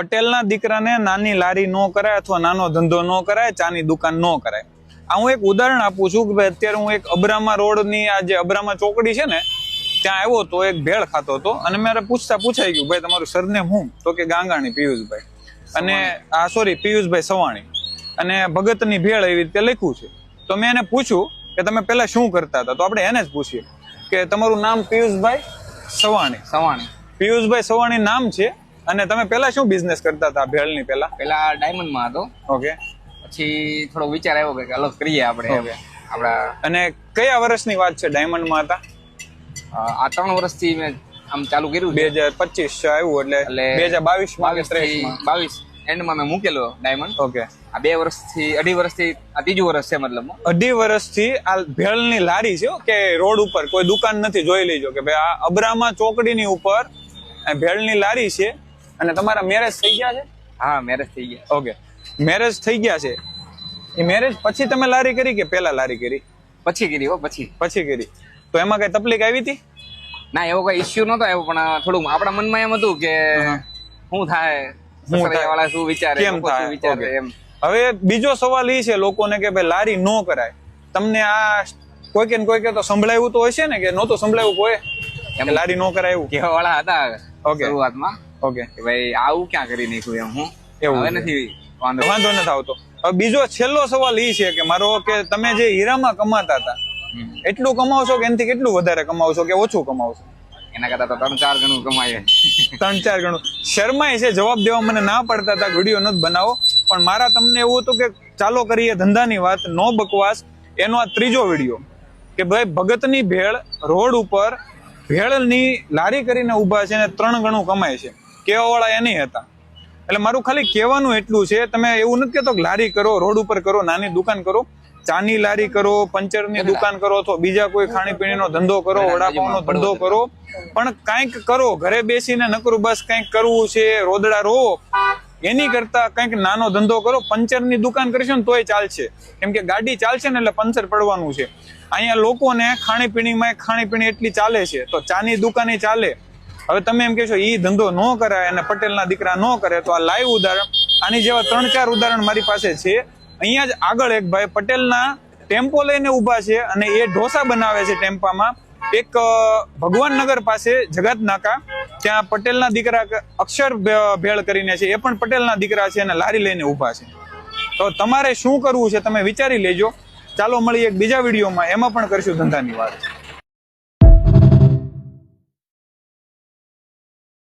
પટેલના દીકરાને નાની લારી નો કરાય અથવા નાનો ધંધો નો કરાય, ચાની દુકાન નો કરાય. આ હું એક ઉદાહરણ આપું છું કે ભાઈ અત્યારે હું એક અબ્રામા રોડની આ જે અબ્રામા ચોકડી છે ને ત્યાં આવ્યો તો એક ભેળ ખાતો હતો અને મારે પૂછાઈ ગયું ભાઈ તમારું સરનેમ હું? તો કે ગાંગાણી પિયુષભાઈ અને પિયુષભાઈ સવાણી અને ભગતની ભેળ એવી રીતે લખ્યું છે. તો મેં એને પૂછ્યું કે તમે પેલા શું કરતા હતા? તો આપણે એને જ પૂછીએ કે તમારું નામ પિયુષભાઈ સવાણી. પિયુષભાઈ સવાણી નામ છે અને તમે પેલા શું બિઝનેસ કરતા હતા ભેળની? પેલા ડાયમંડમાં હતો. ઓકે. પછી થોડો વિચાર આવ્યો કે અલગ કરીએ આપણે આપણા. અને કયા વર્ષની વાત છે ડાયમંડમાં હતા? આ 3 વર્ષથી મેં આમ ચાલુ કર્યું. 2025 આવ્યું એટલે 2022 એન્ડમાં મેં મૂકેલો ડાયમંડ. ઓકે. આ 2 વર્ષથી 2.5 વર્ષથી આ 3જું વર્ષ છે. મતલબ 2.5 વર્ષથી આ ભેળની લારી છે કે રોડ ઉપર કોઈ દુકાન નથી. જોઈ લેજો કે ભાઈ આ અબ્રામા ચોકડીની ઉપર ભેળની લારી છે. અને તમારા મેરેજ થઈ ગયા છે? હા, મેરેજ થઈ ગયા. ઓકે, મેરેજ થઈ ગયા છે. એ મેરેજ પછી તમે લારી કરી કે પહેલા લારી કરી? પછી કરી. પછી કરી. તો એમાં કઈ તકલીફ આવી હતી? ના, એવો કઈ ઇશ્યુ નતો આવ્યો, પણ થોડુંક આપણા મનમાં એમ હતું કે શું થાય, વાળા શું વિચારે, કેમ થાય એમ. હવે બીજો સવાલ એ છે લોકોને કે ભાઈ લારી નો કરાય. તમને આ કોઈ કે તો સંભળાયું તો હશે ને કે નહોતું સંભળાયું કોઈ એમ લારી નો કરાય એવું કેવા વાળા હતા? ઓકે, શરૂઆતમાં. ઓકે, ભાઈ આવું ક્યાં કરી નાખ્યું એમ. હું એવું હવે નથી વાંધો નથી આવતો. હવે બીજો છેલ્લો સવાલ એ છે કે મારો કે તમે જે હીરામાં કમાતા હતા એટલું કમાવશો કે એનાથી કેટલું વધારે કમાવશો કે ઓછું કમાવશો? એના કરતા તો 3-4 ગણું કમાય. 3-4 ગણું. શર્માય છે જવાબ દેવા, મને ના પડતા હતા વિડીયો નથી બનાવો, પણ મારા તમને એવું હતું કે ચાલો કરીએ ધંધાની વાત, નો બકવાસ. એનો આ 3જો વિડીયો કે ભાઈ ભગતની ભેળ રોડ ઉપર ભેળની લારી કરીને ઉભા છે અને 3 ગણું કમાય છે. કેવા વાળા એ નહીં હતા. એટલે મારું ખાલી કહેવાનું એટલું છે, તમે એવું નથી કહેતો કે લારી કરો, રોડ ઉપર કરો, નાની દુકાન કરો, ચાની લારી કરો, પંચરની દુકાન કરો, અથવા બીજા કોઈ ખાણીપીણીનો ધંધો કરો, વડાપાવનો ધંધો કરો, પણ કંઈક કરો. ઘરે બેસીને નકરું બસ કંઈક કરવું છે, રોદડા રો, એની કરતા કંઈક નાનો ધંધો કરો. પંચરની દુકાન કરીશું ને તોય ચાલશે, કેમ કે ગાડી ચાલશે ને એટલે પંચર પડવાનું છે. અહીંયા લોકોને ખાણીપીણી એટલી ચાલે છે, તો ચાની દુકાને ચાલે. હવે તમે એમ કહેશો ઈ ધંધો ન કરાય અને પટેલના દીકરા ન કરે, તો આ લાઈવ ઉદાહરણ, આની જેવા 3-4 ઉદાહરણ મારી પાસે છે. અહીંયા જ આગળ એક ભાઈ પટેલના ટેમ્પો લઈને ઉભા છે અને એ ઢોસા બનાવે છે ટેમ્પામાં. એક ભગવાનનગર પાસે જગત નાકા ત્યાં પટેલના દીકરા અક્ષર ભેળ કરીને છે, એ પણ પટેલના દીકરા છે અને લારી લઈને ઉભા છે. તો તમારે શું કરવું છે તમે વિચારી લેજો. ચાલો મળીએ એક બીજા વિડીયોમાં, એમાં પણ કરશું ધંધાની વાત.